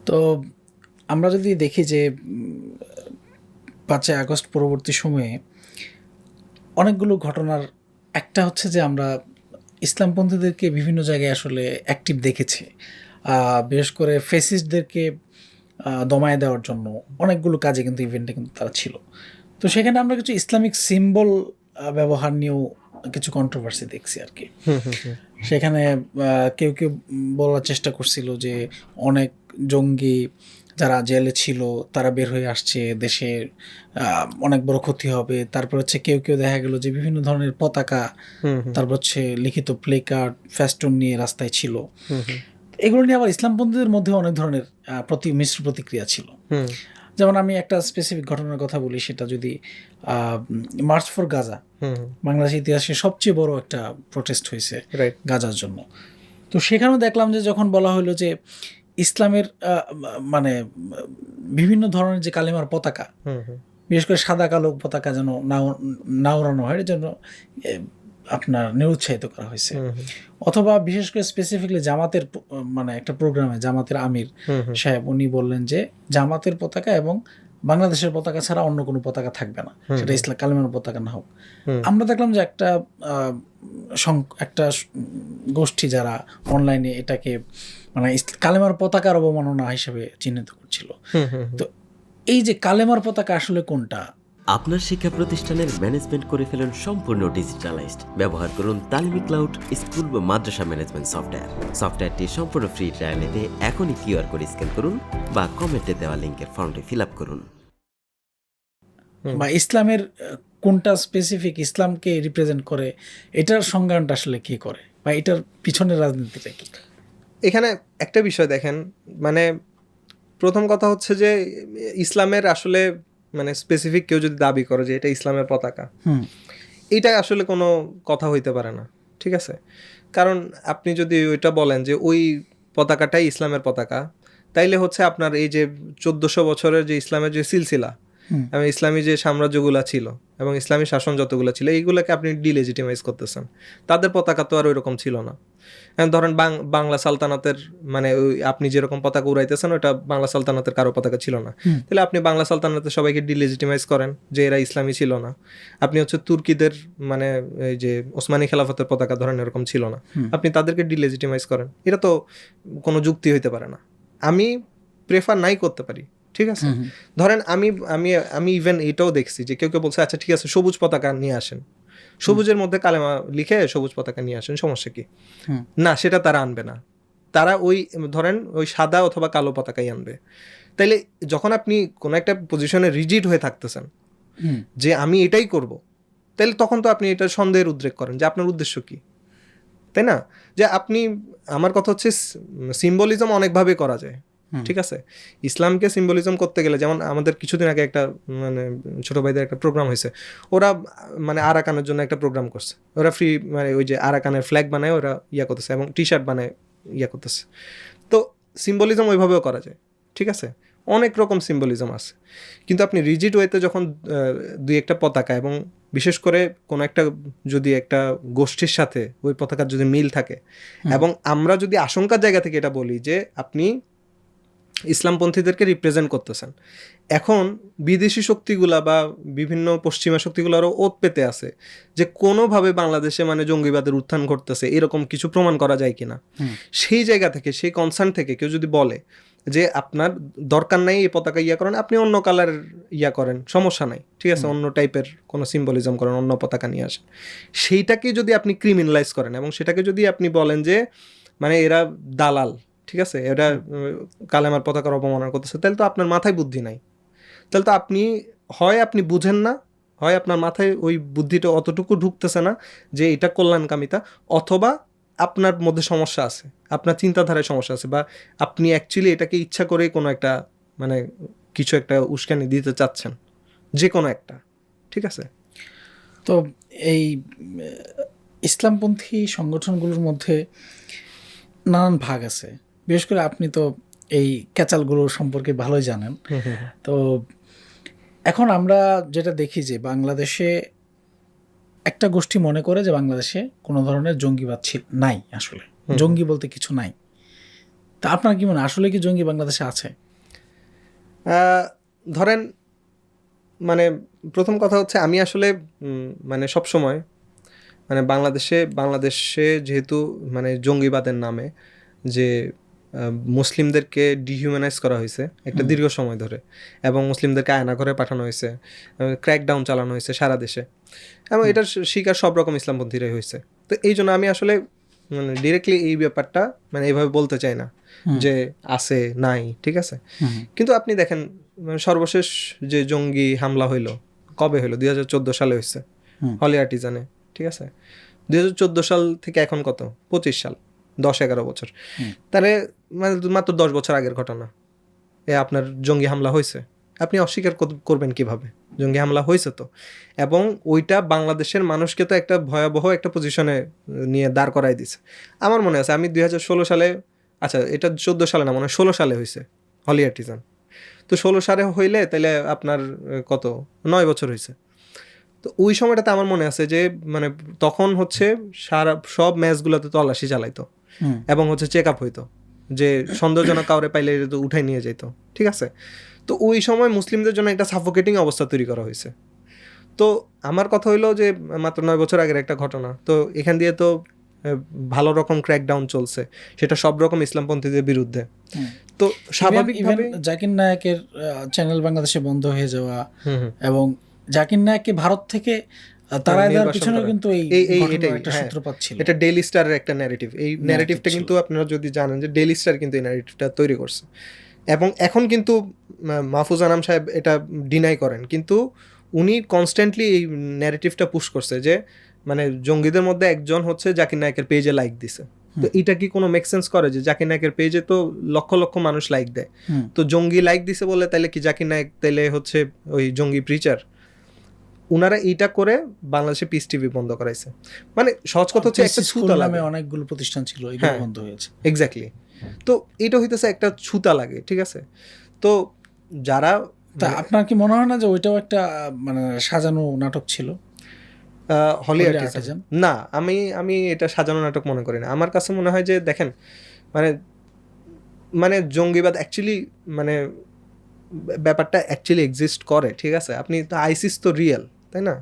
তো আমরা যদি দেখি যে 5ই আগস্ট পরবর্তী সময়ে অনেকগুলো ঘটনার একটা হচ্ছে যে আমরা ইসলামপন্থীদেরকে বিভিন্ন জায়গায় আসলে অ্যাক্টিভ দেখেছি। বিশেষ করে ফেসিস্টদেরকে দমায়ে দেওয়ার জন্য অনেকগুলো কাজে কিন্তু ইভেন্টে কিন্তু তারা ছিল। তো সেখানে আমরা কিছু ইসলামিক সিম্বল ব্যবহার নিয়েও কিছু কন্ট্রোভার্সি দেখছি আর কি। সেখানে কেউ কেউ বলার চেষ্টা করছিল যে অনেক জঙ্গি যারা জেলে ছিল তারা বের হয়ে আসছে, দেশের অনেক বড় ক্ষতি হবে। তারপর হচ্ছে কেউ কেউ দেখা গেল যে বিভিন্ন ধরনের পতাকা, তারপর হচ্ছে লিখিত প্লে কার্ড, ফেস্টুন নিয়ে রাস্তায় ছিল। এগুলো নিয়ে আবার ইসলামপন্থীদের মধ্যে অনেক ধরনের মিশ্র প্রতিক্রিয়া ছিল। যেমন আমি একটা স্পেসিফিক ঘটনার কথা বলি, সেটা যদি মার্চ ফর গাজা, বাংলাদেশের ইতিহাসে সবচেয়ে বড় একটা প্রোটেস্ট হয়েছে গাজার জন্য। তো সেখানেও দেখলাম যে যখন বলা হলো যে ইসলামের মানে বিভিন্ন ধরনের যে কালেমার পতাকা, বিশেষ করে সাদা কালো পতাকা যেন না ওড়ানো হয়, যেন আপনার নিরুৎসাহিত করা হয়েছে। অথবা বিশেষ করে স্পেসিফিকলি জামাতের মানে একটা প্রোগ্রামে জামাতের আমির সাহেব উনি বললেন যে জামাতের পতাকা এবং বাংলাদেশের পতাকা ছাড়া অন্য কোনো পতাকা থাকবে না, সেটা ইসলাম কালেমার পতাকা না হোক। আমরা দেখলাম যে একটা গোষ্ঠী যারা অনলাইনে এটাকে মানে কালেমার পতাকার অবমাননা হিসেবে চিহ্নিত করছিল। তো এই যে কালেমার পতাকা আসলে কোনটা? আপনার শিক্ষা প্রতিষ্ঠানের ম্যানেজমেন্ট করে ফেলুন সম্পূর্ণ ডিজিটালাইজড। ব্যবহার করুন তালিমি ক্লাউড স্কুল বা মাদ্রাসা ম্যানেজমেন্ট সফটওয়্যার। সফটওয়্যারটি সম্পূর্ণ ফ্রি ট্রায়াল নিতে এখনই কিউআর কোড স্ক্যান করুন বা কমেন্টে দেওয়া লিঙ্কের ফর্মটি ফিল আপ করুন। বা ইসলামের কোনটা স্পেসিফিক ইসলামকে রিপ্রেজেন্ট করে, এটার সংজ্ঞানটা আসলে কি করে, বা এটার পিছনের রাজনীতিটা কি? এখানে একটা বিষয় দেখেন, মানে প্রথম কথা হচ্ছে যে ইসলামের আসলে মানে স্পেসিফিক কেউ যদি দাবি করে যে এটা ইসলামের পতাকা, এইটা আসলে কোনো কথা হইতে পারে না, ঠিক আছে? কারণ আপনি যদি ওইটা বলেন যে ওই পতাকাটাই ইসলামের পতাকা, তাইলে হচ্ছে আপনার এই যে 1400 বছরের যে ইসলামের যে সিলসিলা এবং ইসলামী যে সাম্রাজ্যগুলো ছিল এবং ইসলামী শাসন যতগুলো ছিল, এইগুলোকে আপনি ডিলেজিটিমাইজ করতেছেন। তাদের পতাকা তো আর ওইরকম ছিল না। ধরেন বাংলা সালতানাতের মানে ওই আপনি যেরকম পতাকা উড়াইতেছেন ওটা বাংলা সালতানাতের কারো পতাকা ছিল না, তাহলে আপনি বাংলা সালতানাতের সবাইকে ডিলেজিটিমাইজ করেন যে এরা ইসলামী ছিল না। আপনি হচ্ছে তুর্কিদের মানে এই যে ওসমানী খেলাফতের পতাকা ধরেন এরকম ছিল না, আপনি তাদেরকে ডিলেজিটিমাইজ করেন। এটা তো কোনো যুক্তি হইতে পারে না। আমি প্রেফার নাই করতে পারি, ঠিক আছে? ধরেন আমি আমি আমি ইভেন এটাও দেখছি যে কেউ কেউ বলছে আচ্ছা ঠিক আছে সবুজ পতাকা নিয়ে আসেন, সবুজের মধ্যে কালেমা লিখে সবুজ পতাকা নিয়ে আসেন, সমস্যা কি? না, সেটা তারা আনবে না। তারা ওই ধরেন ওই সাদা অথবা কালো পতাকাই আনবে। তাইলে যখন আপনি কোনো একটা পজিশনে রিজিড হয়ে থাকতেছেন যে আমি এটাই করব, তাইলে তখন তো আপনি এটা সন্দেহের উদ্রেক করেন যে আপনার উদ্দেশ্য কি, তাই না? যে আপনি, আমার কথা হচ্ছে সিম্বলিজম অনেকভাবে করা যায়, ঠিক আছে? ইসলামকে সিম্বলিজম করতে গেলে, যেমন আমাদের কিছুদিন আগে একটা মানে ছোট ভাইদের একটা প্রোগ্রাম হয়েছে, ওরা মানে আরাকানের জন্য একটা প্রোগ্রাম করছে, ওরা ফ্রি মানে ওই যে আরাকানের ফ্ল্যাগ বানায় ওরা ইয়া করতেছে এবং টি শার্ট বানায় ইয়া করতেছে। তো সিম্বলিজম ওইভাবেও করা যায়, ঠিক আছে? অনেক রকম সিম্বলিজম আছে। কিন্তু আপনি রিজিড ওয়েতে যখন দুই একটা পতাকা এবং বিশেষ করে কোনো একটা যদি একটা গোষ্ঠীর সাথে ওই পতাকার যদি মিল থাকে, এবং আমরা যদি আশঙ্কার জায়গা থেকে এটা বলি যে আপনি ইসলামপন্থীদেরকে রিপ্রেজেন্ট করতেছেন, এখন বিদেশি শক্তিগুলা বা বিভিন্ন পশ্চিমা শক্তিগুলোরও ওত পেতে আছে যে কোনোভাবে বাংলাদেশে মানে জঙ্গিবাদের উত্থান ঘটতেছে, এরকম কিছু প্রমাণ করা যায় কিনা। সেই জায়গা থেকে, সেই কনসার্ন থেকে কেউ যদি বলে যে আপনার দরকার নাই এই পতাকা ইয়া করেন, আপনি অন্য কালার ইয়া করেন, সমস্যা নাই, ঠিক আছে, অন্য টাইপের কোনো সিম্বলিজম করেন, অন্য পতাকা নিয়ে আসেন, সেইটাকে যদি আপনি ক্রিমিনালাইজ করেন এবং সেটাকে যদি আপনি বলেন যে মানে এরা দালাল, ঠিক আছে, এটা কালেমার পতাকার অপমাননা করতেছে, তাহলে তো আপনার মাথায় বুদ্ধি নাই। তাহলে তো আপনি হয় আপনি বুঝেন না, হয় আপনার মাথায় ওই বুদ্ধিটা অতটুকু ঢুকতেছে না যে এটা কল্যাণকামিতা, অথবা আপনার মধ্যে সমস্যা আছে, আপনার চিন্তাধারায় সমস্যা আছে, বা আপনি অ্যাকচুয়ালি এটাকে ইচ্ছা করে কোনো একটা মানে কিছু একটা উস্কানি দিতে চাচ্ছেন, যে কোনো একটা, ঠিক আছে? তো এই ইসলামপন্থী সংগঠনগুলোর মধ্যে নানান ভাগ আছে। বিশেষ করে আপনি তো এই ক্যাচালগুলো সম্পর্কে ভালোই জানেন। তো এখন আমরা যেটা দেখি যে বাংলাদেশে একটা গোষ্ঠী মনে করে যে বাংলাদেশে কোনো ধরনের জঙ্গিবাদ নাই, আসলে জঙ্গি বলতে কিছু নাই। তা আপনার কি মনে হয় আসলে কি জঙ্গি বাংলাদেশে আছে? ধরেন মানে প্রথম কথা হচ্ছে আমি আসলে মানে সবসময় মানে বাংলাদেশে যেহেতু মানে জঙ্গিবাদের নামে যে মুসলিমদেরকে ডিহিউম্যানাইজ করা হয়েছে একটা দীর্ঘ সময় ধরে, এবং মুসলিমদেরকে আয়নাঘরে পাঠানো হয়েছে, ক্র্যাকডাউন চালানো হয়েছে সারা দেশে, এবং এটার শিকার সব রকম ইসলামপন্থীরাই হয়েছে। তো এই জন্য আমি আসলে মানে ডিরেক্টলি এই ব্যাপারটা মানে এইভাবে বলতে চাই না যে আছে নাই, ঠিক আছে। কিন্তু আপনি দেখেন মানে সর্বশেষ যে জঙ্গি হামলা হইলো কবে হইলো? 2014 সালে হয়েছে হলি আর্টিজানে, ঠিক আছে। 2014 সাল থেকে এখন কত? 25 সাল, 10-11 বছর। তাহলে মানে মাত্র 10 বছর আগের ঘটনা আপনার জঙ্গি হামলা হয়েছে। আপনি অস্বীকার করবেন কিভাবে? জঙ্গি হামলা হয়েছে তো, এবং ওইটা বাংলাদেশের মানুষকে তো একটা ভয়াবহ একটা পজিশনে নিয়ে দাঁড় করাই দিছে। আমার মনে আছে আমি 2016 সালে, আচ্ছা এটা 14 সালে না, মনে হয় 16 সালে হয়েছে হলি আর্টিজান। তো 16 সালে হইলে তাহলে আপনার কত 9 বছর হয়েছে। তো ওই সময়টাতে আমার মনে আছে যে মানে তখন হচ্ছে সব ম্যাচগুলোতে তল্লাশি চালাইতো এবং হচ্ছে চেক আপ হইতো, যে সন্দেহজনক কাউরে পাইলে তো উঠাই নিয়ে যেত, ঠিক আছে। তো ওই সময় মুসলিমদের জন্য একটা সাফোকেটিং অবস্থা তৈরি করা হয়েছে। তো আমার কথা হইলো যে মাত্র 9 বছর আগের একটা ঘটনা, তো এখান দিয়ে তো ভালো রকম ক্র্যাকডাউন চলছে, সেটা সব রকম ইসলামপন্থীদের বিরুদ্ধে। তো স্বাভাবিকভাবে জাকির নায়েকের চ্যানেল বাংলাদেশে বন্ধ হয়ে যাওয়া এবং জাকির নায়েককে ভারত থেকে তাড়ায় দেওয়ার পিছনে কিন্তু এই ঘটনার একটা সূত্রপাত ছিল। এটা ডেইলি স্টারের একটা ন্যারেটিভ। এই ন্যারেটিভটা কিন্তু আপনারা যদি জানেন যে ডেইলি স্টার কিন্তু এই ন্যারেটিভটা তৈরি করছে, এবং এখন কিন্তু মাহফুজ আনাম সাহেব এটা ডিনাই করেন, কিন্তু উনি কনস্ট্যান্টলি এই ন্যারেটিভটা পুশ করছে যে মানে জঙ্গিদের মধ্যে একজন হচ্ছে জাকির নায়েকের পেজে লাইক দিছে। তো এটা কি কোনো মেক সেন্স করে যে জাকির নায়েকের পেজে তো লক্ষ লক্ষ মানুষ লাইক দেয়, তো জঙ্গি লাইক দিছে বলে তাইলে কি জাকির নায়েক তাইলে হচ্ছে ওই জঙ্গি প্রিচার? উনারা এইটা করে বাংলাদেশে পিস টিভি বন্ধ করাইছে। মানে সহজ কথা হচ্ছে একটা ছুতা লাগে, অনেকগুলো প্রতিষ্ঠান ছিল এগুলো বন্ধ হয়েছে। এক্স্যাক্টলি। তো এটা হইতেছে একটা ছুতা লাগে, ঠিক আছে। তো যারা আপনার কি মনে হয় না যে ওইটাও একটা মানে সাজানো নাটক ছিল হলি আর্টিজান? না, আমি এটা সাজানো নাটক মনে করি না। আমার কাছে মনে হয় যে দেখেন মানে জঙ্গিবাদ অ্যাকচুয়ালি মানে ব্যাপারটা অ্যাকচুয়ালি এক্সিস্ট করে, ঠিক আছে। আপনি তো আইসিস তো রিয়েল, তাই না?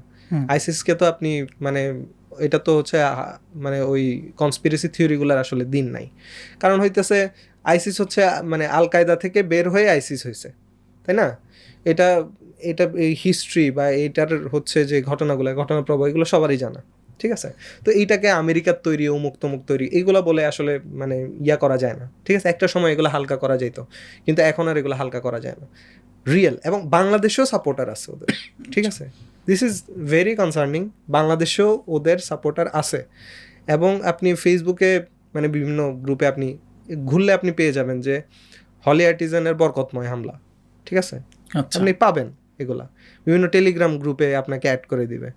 আইসিসকে তো আপনি মানে এটা তো হচ্ছে মানে ওই কনস্পিরেসি থিওরিগুলোর আসলে দিন নাই। কারণ হইতেছে আইসিস হচ্ছে মানে আল কায়দা থেকে বের হয়ে আইসিস হয়েছে, তাই না? এটা এই হিস্ট্রি বা এইটার হচ্ছে যে ঘটনা প্রবাহ এগুলো সবারই জানা, ঠিক আছে। তো এইটাকে আমেরিকার তৈরি অমুক তমুক তৈরি এইগুলো বলে আসলে মানে ইয়া করা যায় না, ঠিক আছে। একটা সময় এগুলো হালকা করা যেত, কিন্তু এখন আর এগুলো হালকা করা যায় না। রিয়েল, এবং বাংলাদেশেও সাপোর্টার আছে ওদের, ঠিক আছে। This is very concerning. বাংলাদেশেও ওদের সাপোর্টার আছে, এবং আপনি ফেসবুকে মানে বিভিন্ন গ্রুপে আপনি ঘুরলে আপনি পেয়ে যাবেন যে হলি আর্টিজানের বরকতময় হামলা, ঠিক আছে। আপনি পাবেন এগুলা বিভিন্ন টেলিগ্রাম গ্রুপে আপনাকে অ্যাড করে দিবে,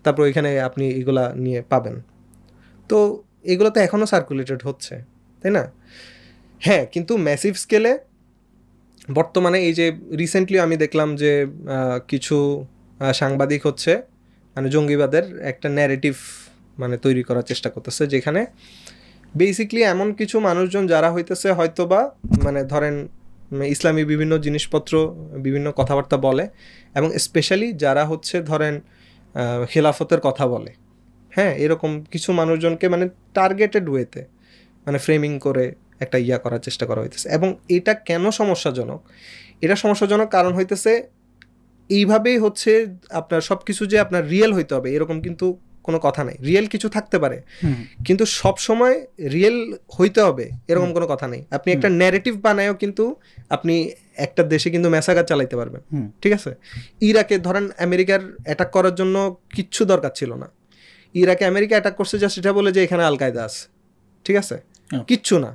তারপর ওইখানে আপনি এগুলা নিয়ে পাবেন। তো এগুলো তো এখনও সার্কুলেটেড হচ্ছে, তাই না? হ্যাঁ, কিন্তু ম্যাসিভ স্কেলে বর্তমানে এই যে রিসেন্টলি আমি দেখলাম যে কিছু সাংবাদিক হচ্ছে মানে জঙ্গিবাদের একটা ন্যারেটিভ মানে তৈরি করার চেষ্টা করতেছে, যেখানে বেসিকলি এমন কিছু মানুষজন যারা হইতেছে হয়তোবা মানে ধরেন ইসলামী বিভিন্ন জিনিসপত্র বিভিন্ন কথাবার্তা বলে, এবং স্পেশালি যারা হচ্ছে ধরেন খেলাফতের কথা বলে, হ্যাঁ, এরকম কিছু মানুষজনকে মানে টার্গেটেড ওয়েতে মানে ফ্রেমিং করে একটা ইয়া করার চেষ্টা করা হইতেছে। এবং এটা কেন সমস্যাজনক? এটা সমস্যাজনক কারণ হইতেছে এইভাবেই হচ্ছে আপনার সব কিছু যে আপনার রিয়েল হইতে হবে এরকম কিন্তু কোনো কথা নাই। রিয়েল কিছু থাকতে পারে, কিন্তু সব সময় রিয়েল হইতে হবে এরকম কোনো কথা নেই। আপনি একটা ন্যারেটিভ বানায়ও কিন্তু আপনি একটা দেশে কিন্তু ম্যাসাকার চালাইতে পারবেন, ঠিক আছে। ইরাকে ধরেন আমেরিকার অ্যাটাক করার জন্য কিচ্ছু দরকার ছিল না। ইরাকে আমেরিকা অ্যাটাক করছে যা সেটা বলে যে এখানে আল কায়দা আছে, ঠিক আছে, কিচ্ছু না।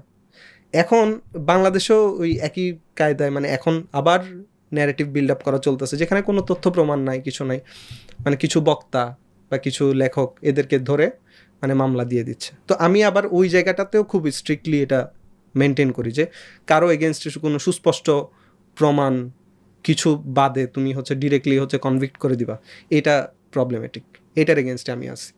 এখন বাংলাদেশেও ওই একই কায়দায় মানে এখন আবার ন্যারেটিভ বিল্ড আপ করা চলতেছে, যেখানে কোনো তথ্য প্রমাণ নাই, কিছু নাই, মানে কিছু বক্তা বা কিছু লেখক এদেরকে ধরে মানে মামলা দিয়ে দিচ্ছে। তো আমি আবার ওই জায়গাটাতেও খুব স্ট্রিক্টলি এটা মেনটেন করি যে কারো এগেনস্টে কোনো সুস্পষ্ট প্রমাণ কিছু বাদে তুমি হচ্ছে ডিরেক্টলি হচ্ছে কনভিক্ট করে দিবা, এটা প্রবলেমেটিক, এটার এগেনস্টে আমি আছি।